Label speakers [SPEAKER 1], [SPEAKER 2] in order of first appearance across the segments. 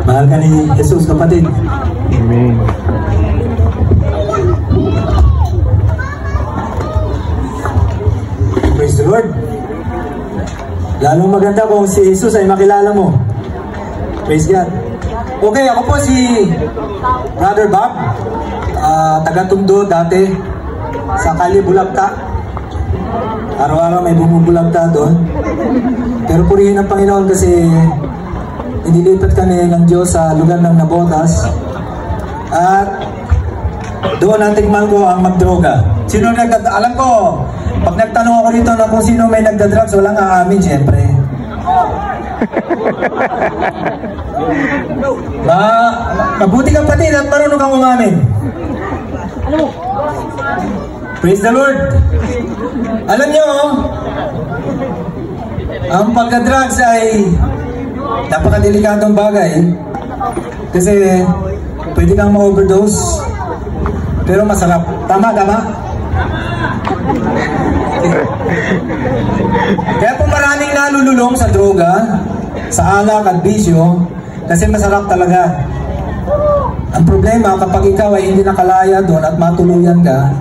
[SPEAKER 1] Mahal ka ni Jesus, kapatid.
[SPEAKER 2] Amen.
[SPEAKER 1] Praise the Lord. Lalong maganda kung si Jesus ay makilala mo. Praise God. Okay, ako po si Brother Bob, taga-Tondo dati sa Kali Bulagta. Araw-araw may bumubulagta doon. Pero purihin ang Panginoon kasi inilipat kami ng Diyos sa lugar ng Nabotas. At doon natikman ko ang magdroga. Sino alam ko, pag nagtanong ako dito na kung sino may nagdadrugs, walang aamin, siyempre. Mabuti kang patid at marunong kang umamin. Praise the Lord. Alam nyo, ang pagka-drugs ay napakadelikadong bagay kasi pwede kang ma-overdose pero masarap. Tama? Kaya po maraming nalululong sa droga, sa alak at bisyo kasi masarap talaga. Ang problema kapag ikaw ay hindi nakalaya doon at matuluyan ka,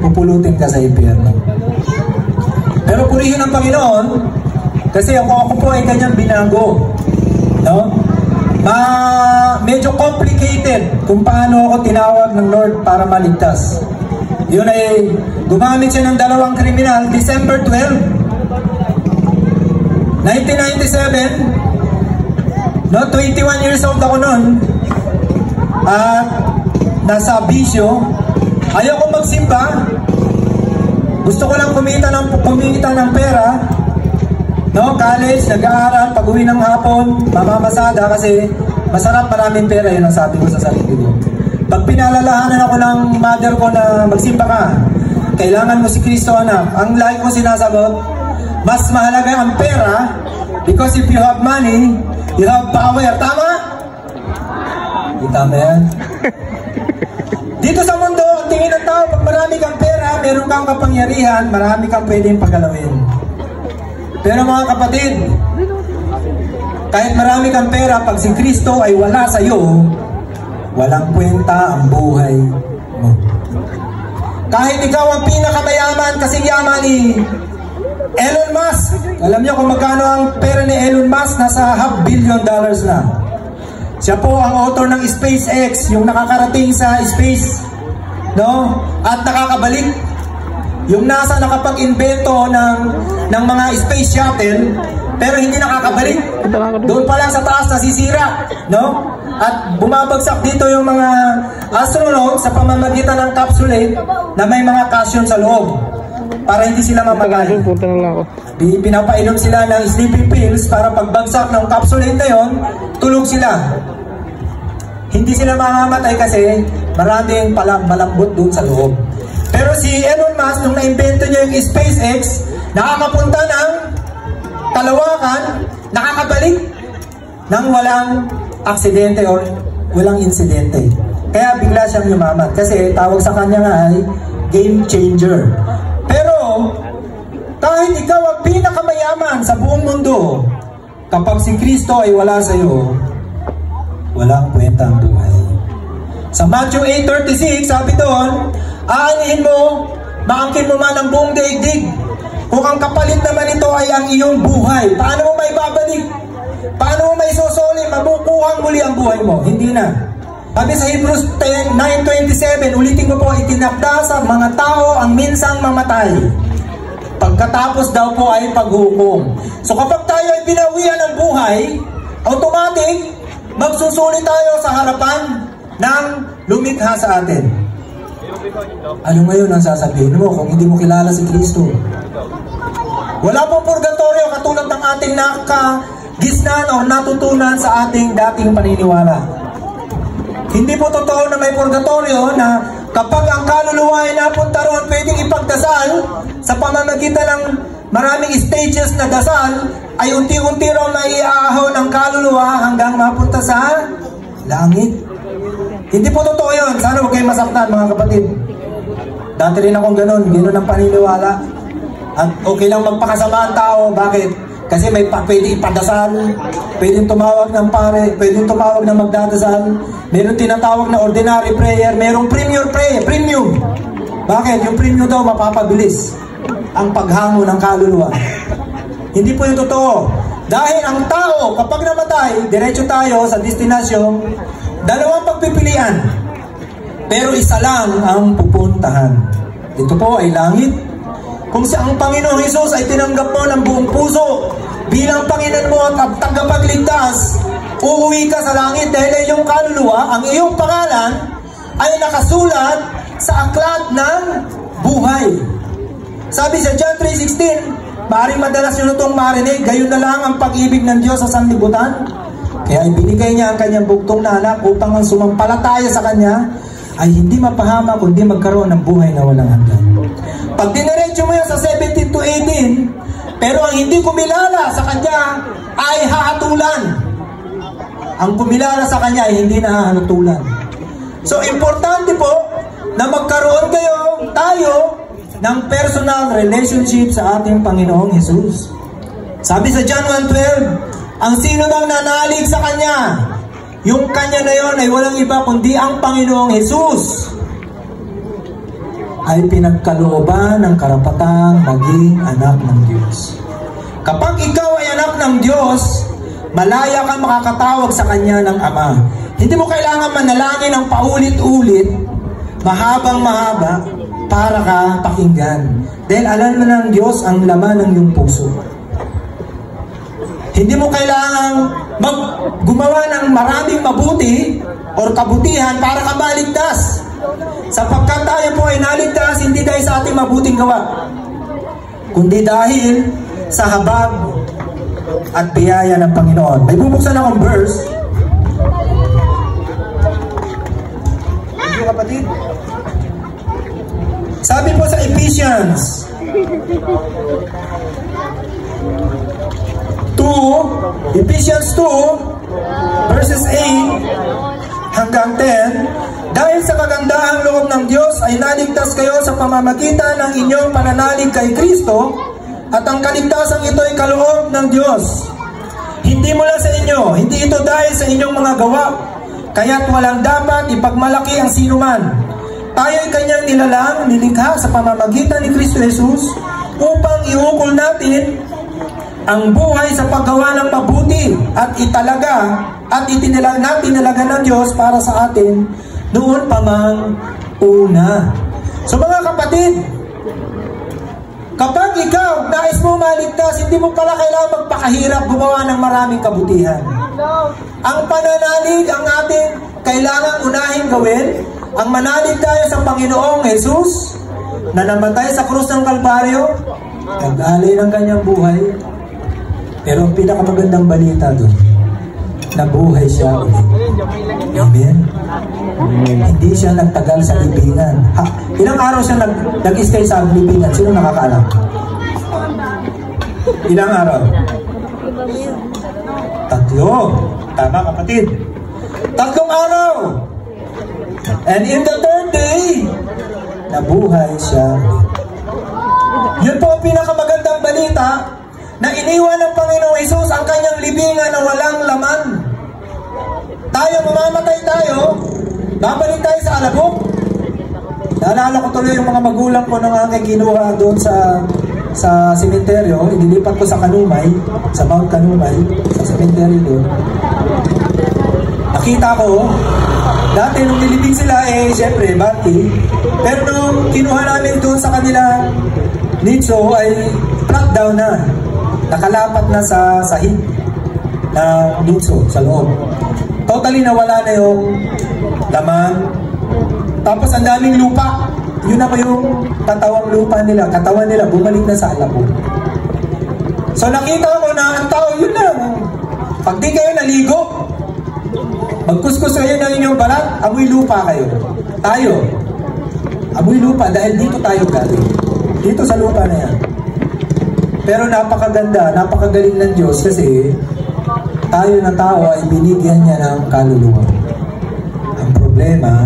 [SPEAKER 1] pupulutin ka sa impyerno. Pero purihin ang Panginoon kasi ako po ay kanyang binago, no? Medyo complicated kung paano ako tinawag ng Lord para maligtas. Yun ay gumamit siya ng dalawang kriminal. December 12, 1997, no, 21 years old ako noon at nasa bisyo. Ayaw ko magsimba, gusto ko lang kumita ng pera, no? College, nag-aaral, pag-uwi ng hapon, mamamasada kasi masarap, maraming pera. Yun ang sabi ko sa sarili ko. Pag pinalalahanan ako ng mother ko na magsimba ka, kailangan mo si Kristo, anak. Ang lagi ko sinasagot, mas mahalaga ang pera because if you have money, you have power. Tama? Di tama yan? Dito sa mundo, ang tingin ng tao, pag marami kang pera, meron kang kapangyarihan, marami kang pwedeng paggalawin. Pero mga kapatid, kahit marami kang pera, pag si Kristo ay wala sa iyo, walang kwenta ang buhay mo. Kahit ikaw ang pinakamayaman, kasing yaman ni Elon Musk. Alam niyo kung magkano ang pera ni Elon Musk? Nasa $500 billion na. Siya po ang author ng SpaceX, yung nakakarating sa space, no? At nakakabalik. Yung NASA nakapag-invento ng mga space shuttle, pero hindi nakakabalik. Doon pa lang sa taas nasisira, no? At bumabagsak dito yung mga astronaut sa pamamagitan ng capsule na may mga cushion sa loob para hindi sila mamagal. Pinapainom sila ng sleeping pills para pagbagsak ng capsule na yon, tulog sila. Hindi sila mamamatay kasi maraming malambot doon sa loob. Pero si Elon Musk, nung na-invento niya yung SpaceX, nakakapunta ng kalawakan, nakakabalik ng walang aksidente or walang insidente. Kaya bigla siyang yumaman kasi tawag sa kanya nga ay game changer. Pero kahit ikaw ang pinakamayaman sa buong mundo, kapag si Kristo ay wala sa iyo, walang kwenta ang buhay. Sa Matthew 8:36, sabi doon, aanihin mo, maangkin mo man ang buong daigdig. Kung ang kapalit naman ito ay ang iyong buhay, paano mo may babalik? Paano mo may susuli? Mabukuhang muli ang buhay mo? Hindi na. Sabi sa Hebrews 9:27, ulitin ko po, itinakda sa mga tao ang minsang mamatay. Pagkatapos daw po ay paghukom. So kapag tayo ay binawian ng buhay, automatic, magsusuli tayo sa harapan ng lumikha sa atin. Ano ngayon ang sasabihin mo kung hindi mo kilala si Kristo? Wala pong purgatorio katulad ng ating nakagisnan o natutunan sa ating dating paniniwala. Hindi po totoo na may purgatorio na kapag ang kaluluwa ay napunta roon, pwedeng ipagdasal sa pamamagitan ng maraming stages na dasal, ay unti-unti raw naiaahon ng kaluluwa hanggang mapunta sa langit. Hindi po totoo yun. Sana huwag kayong masaktan, mga kapatid. Dati rin akong ganun ang paniniwala. At okay lang magpakasama ang tao. Bakit? Kasi pwede ipadasal, pwedeng tumawag ng pare, pwedeng tumawag ng magdadasal, meron tinatawag na ordinary prayer, merong premier prayer, premium. Bakit? Yung premium daw mapapabilis ang paghango ng kaluluwa. Hindi po yung totoo. Dahil ang tao, kapag namatay, diretso tayo sa destinasyon, dalawang pagpipilian. Pero isa lang ang pupuntahan. Ito po ay langit. Kung sa ang Panginoong Hesus ay tinanggap mo ng buong puso bilang Panginoon mo at tagapagligtas, uuwi ka sa langit dahil ay iyong kaluluwa, ang iyong pangalan ay nakasulat sa aklat ng buhay. Sabi sa John 3:16, maaaring madalas nyo itong marinig, gayon na lang ang pag-ibig ng Diyos sa sanlibutan. Kaya ibinigay niya ang kanyang bugtong na anak upang ang sumampalataya sa kanya ay hindi mapahama kundi magkaroon ng buhay na walang hanggan. Pag diniretso mo yan sa 17 to 18, pero ang hindi kumilala sa kanya ay hahatulan. Ang kumilala sa kanya ay hindi na hahatulan. So importante po na magkaroon tayo ng personal relationship sa ating Panginoong Hesus. Sabi sa John 1:12, ang sino daw nanalig sa kanya, yung kanya na yon ay walang iba kundi ang Panginoong Hesus, ay pinagkalooban ng karapatang maging anak ng Diyos. Kapag ikaw ay anak ng Diyos, malaya kang makakatawag sa Kanya ng Ama. Hindi mo kailangan manalangin ng paulit-ulit, mahabang-mahaba, para ka pakinggan. Dahil alam mo ng Diyos ang laman ng iyong puso. Hindi mo kailangan gumawa ng maraming mabuti or kabutihan para ka maligtas. Sapagkat tayo po ay naligtas hindi dahil sa ating mabuting gawa, kundi dahil sa habag at biyaya ng Panginoon. May bubuksan akong verse. Hindi kapatid. Sabi po sa Ephesians 2 verses 8 hanggang 10, dahil sa kagandahang loob ng Diyos ay naligtas kayo sa pamamagitan ng inyong pananalig kay Kristo, at ang kaligtasan ito ay kaloob ng Diyos. Hindi mula sa inyo, hindi ito dahil sa inyong mga gawa, kaya't walang dapat ipagmalaki ang sinuman. Tayo ay kanyang nilalang, nilikha sa pamamagitan ni Kristo Jesus upang iukol natin ang buhay sa paggawa ng mabuti at itinalaga ng Diyos para sa atin noon pa mang una. So mga kapatid, kapag ikaw nais mo maligtas, hindi mo pala kailangan magpakahirap gumawa ng maraming kabutihan. Ang pananalig ang ating kailangan unahin gawin, ang manalig tayo sa Panginoong Jesus na namatay sa krus ng Kalbaryo, nag-alay ng kanyang buhay. Pero ang pinakamagandang balita doon, nabuhay siya ulit. Amen? Hindi siya nagtagal sa libingan. Ilang araw siya nag-stay sa libingan? Sino nakakaalam? Ilang araw? 3. Tama kapatid. 3 araw. And in the 3rd day, nabuhay siya. Yun po ang pinakamagandang balita, na iniwan ng Panginoong Hesus ang kanyang libingan na walang laman. Tayo, mamamatay tayo, babalik tayo sa alabok. Naalala ko tuloy yung mga magulang ko nang aking kinuha doon sa sementeryo. Inilipat ko sa Kanumay, sa Mount Kanumay, sa sementeryo doon. Nakita ko, dati nung nilibing sila, syempre, bati. Pero nung kinuha namin doon sa kanila nicho, ay flat down na. Nakalapat na sa sahig na nicho sa loob. Totally nawala na yung laman. Tapos ang daming lupa. Yun na po yung katawang lupa nila. Katawan nila bumalik na sa alabok. So nakita ko na ang tao yun na. Pag di kayo naligo, magkuskus kayo ng inyong balat, amoy lupa kayo. Tayo, amoy lupa dahil dito tayo galing. Dito sa lupa na yan. Pero napakaganda, napakagaling ng Diyos kasi tayo na tao ay binigyan niya ng kaluluwa. Ang problema,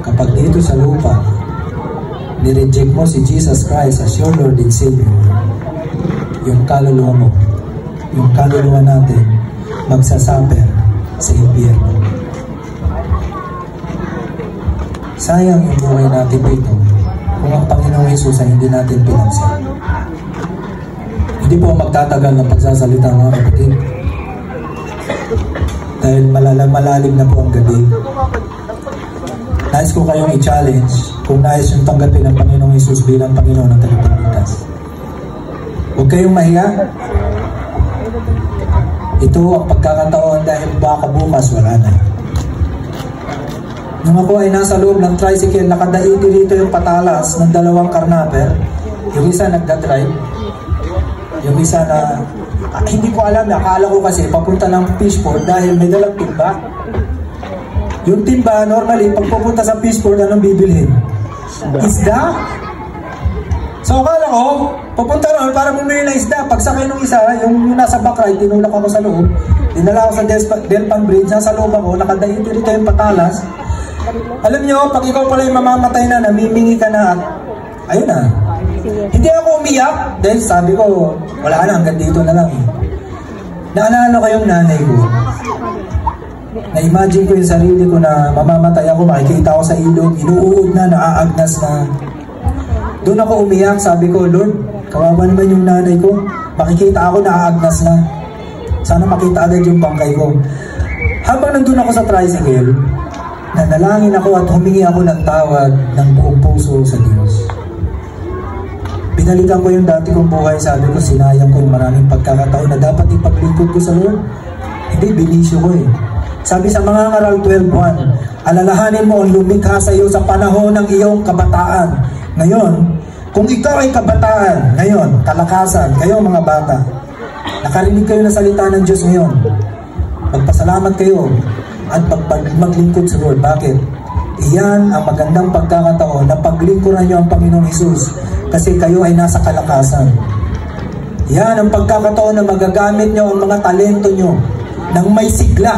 [SPEAKER 1] kapag dito sa lupa, nireject mo si Jesus Christ as your Lord and Savior, yung kaluluwa mo, yung kaluluwa natin, magsasuffer sa impyerno. Sayang yung buhay natin dito kung ang Panginoong Hesus ay hindi natin pinansin. Hindi po magtatagal ng pagsasalita, mga kapatid, dahil malalim na po ang gabi. Nais ko kayong i-challenge kung nais yung tanggapin ng Panginoong Hesus bilang Panginoon ng tagapagligtas. Huwag kayong mahiya. Ito ang pagkakataon dahil baka bukas wala na. Nung ako ay nasa loob ng tricycle, nakadaiti dito yung patalas ng 2 karnaper. Yung isa nagdadrive, yung isa na hindi ko alam, akala ko kasi papunta ng fishport dahil may dalang timba. Yung timba, normally, pag pupunta sa fishport, anong bibilhin? Isda? So akala ko, pupunta ron para bumili na isda. Pagsakay nung isa, yung nasa backride, tinulak ako sa loob. Dinala ako sa Delpan Bridge, nasa loob ako, nakadaiti dito yung patalas. Alam nyo, pag ikaw pala yung mamamatay na, namimingi ka na, ayun na. Hindi ako umiyak, dahil sabi ko, wala na, hanggang dito na lang. Naalala ko yung nanay ko. Na-imagine ko yung sarili ko na mamamatay ako, makikita ako sa ilog, inuuod na, naaagnas na. Doon ako umiyak, sabi ko, Lord, kawawa naman yung nanay ko. Makikita ako, naaagnas na. Sana makita agad yung bangkay ko. Habang nandun ako sa tricycle, nanalangin ako at humingi ako ng tawad ng buong puso sa Diyos. Binalikan ko yung dati kong buhay, sabi ko, sinayang ko yung maraming pagkakataon na dapat ipaglingkod ko sa Lord. Hindi, binisyo ko eh. Sabi sa mga Ngaral 12:1, alalahanin mo ang lumikha sa iyo sa panahon ng iyong kabataan. Ngayon, kung ikaw ay kabataan, ngayon, kalakasan, kayo mga bata, nakarinig kayo na salita ng Diyos ngayon, magpasalamat kayo at maglingkod sa Lord. Bakit? Iyan ang magandang pagkakataon na paglingkuran nyo ang Panginoong Hesus kasi kayo ay nasa kalakasan. Iyan ang pagkakataon na magagamit nyo ang mga talento nyo ng may sigla.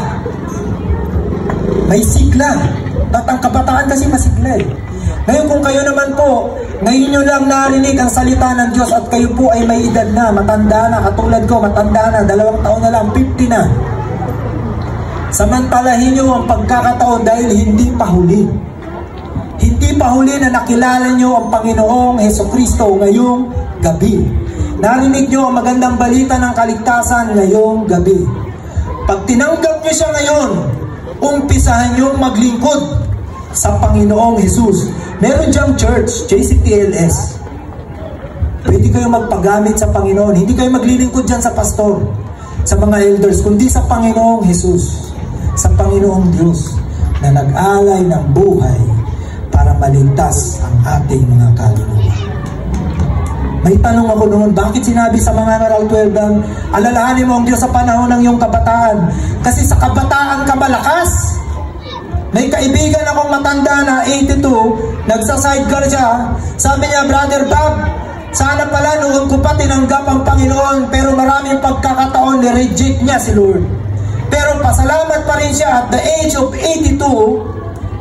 [SPEAKER 1] May sigla. At ang kabataan kasi masigla eh. Ngayon kung kayo naman po, ngayon nyo lang narinig ang salita ng Diyos at kayo po ay may edad na, matanda na, katulad ko, matanda na, 2 taon na lang, 50 na. Samantalahin nyo ang pagkakataon dahil hindi pa huli. Hindi pa huli na nakilala nyo ang Panginoong Hesukristo ngayong gabi. Narinig nyo ang magandang balita ng kaligtasan ngayong gabi. Pag tinanggap nyo siya ngayon, umpisahan nyo maglingkod sa Panginoong Hesus. Meron diyang church, JCPLS. Pwede kayo magpagamit sa Panginoon. Hindi kayo maglilingkod dyan sa pastor, sa mga elders, kundi sa Panginoong Hesus. Sa Panginoong Diyos na nag-alay ng buhay para maligtas ang ating mga kaluluwa. May tanong ako noon, bakit sinabi sa mga Ngaral 12, alalahanin mo ang Diyos sa panahon ng iyong kabataan? Kasi sa kabataan ka malakas. May kaibigan akong matanda na 82, nagsa-sidecar siya. Sabi niya, Brother Bob, sana pala noon ko pa tinanggap ang Panginoon, pero maraming pagkakataon ni-reject niya si Lord. Pero pasalamat pa rin siya at the age of 82,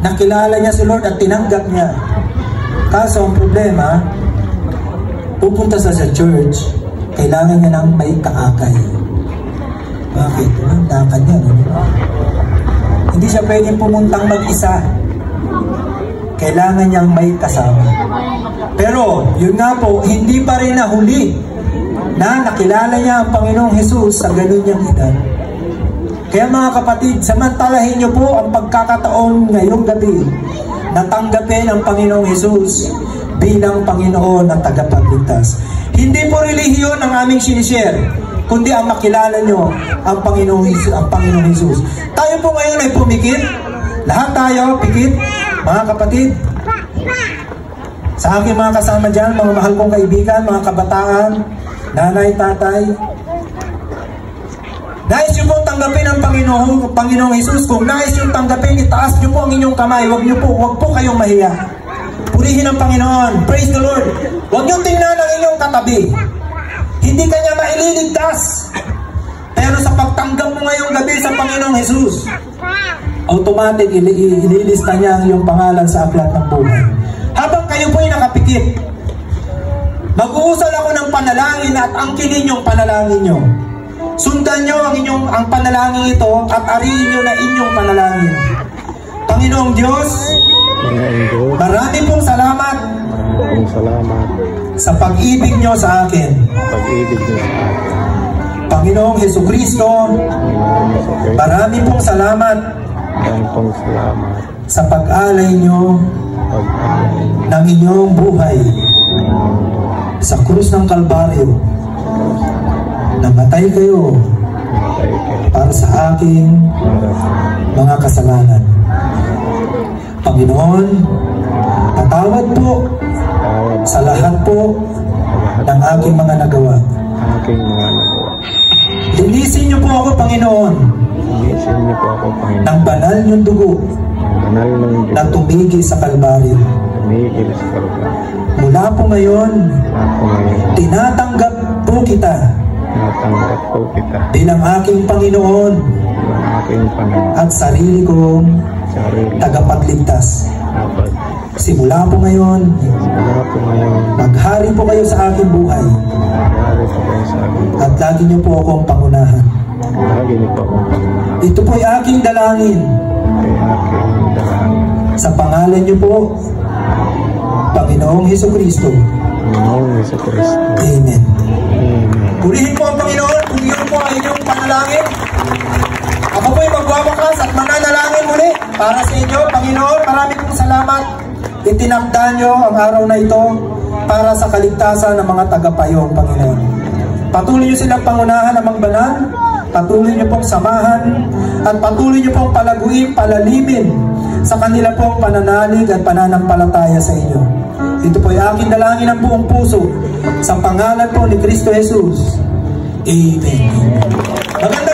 [SPEAKER 1] nakilala niya si Lord at tinanggap niya. Kaso ang problema, pupunta sa church, kailangan niya ng may kaakay. Bakit? Ang lakad niya, no? Hindi siya pwedeng pumuntang mag-isa. Kailangan niyang may kasama. Pero, yun nga po, hindi pa rin nahuli na nakilala niya ang Panginoong Hesus sa ganun niyang edad. Kaya mga kapatid, samantalahin niyo po ang pagkakataon ngayong gabi na tanggapin ang Panginoong Hesus bilang Panginoon at tagapagligtas. Hindi po relihiyon ang aming sinishare, kundi ang makilala nyo ang Panginoong Hesus. Tayo po ngayon ay pumikit. Lahat tayo, pikit, mga kapatid. Sa aking mga kasama dyan, mga mahal kong kaibigan, mga kabataan, nanay, tatay, nais nyo po tanggapin ang Panginoong Hesus. Kung nais nyo tanggapin, itaas nyo po ang inyong kamay. Huwag po kayong mahiya. Purihin ang Panginoon. Praise the Lord. Huwag nyo tingnan ang inyong katabi. Hindi kanya maililigtas. Pero sa pagtanggap mo ngayong gabi sa Panginoong Hesus, automatic ililista niya ang iyong pangalan sa aklat ng buhay. Habang kayo po ay nakapikit, Mag-uusal ako ng panalangin at angkinin yung panalangin nyo. Sundan nyo ang panalangin ito at ariin nyo na inyong panalangin. Panginoong Diyos, marami pong salamat sa pag-ibig nyo sa akin. Panginoong Hesukristo, marami pong salamat sa pag-alay nyo ng inyong buhay sa krus ng Kalbaryo. Namatay kayo para sa aking mga kasalanan. Panginoon, patawad po sa lahat po ng aking mga nagawa. Linisin niyo po ako, Panginoon, ng banal niyong dugo na tumigil sa Kalbaryo. Mula po ngayon, tinatanggap po kita bilang aking Panginoon at sarili kong tagapagligtas. Simula po ngayon, maghari po kayo sa aking buhay at lagi niyo po akong pangunahan. Ito po'y aking dalangin sa pangalan niyo po, Panginoong Hesukristo. Amen. Purihin po ang Panginoon kung iyon po ay inyong panalangin. Ako po'y magwawakas at mananalangin muli para sa inyo. Panginoon, maraming pong salamat. Itinakda nyo ang araw na ito para sa kaligtasan ng mga tagapayong, Panginoon. Patuloy nyo silang pangunahan ng mga banal. Patuloy nyo pong samahan at patuloy nyo pong palaguin, palalimin sa kanila pong pananalig at pananampalataya sa inyo. Ito po ay aking dalangin ng buong puso sa pangalan po ni Kristo Jesus. Amen. Maganda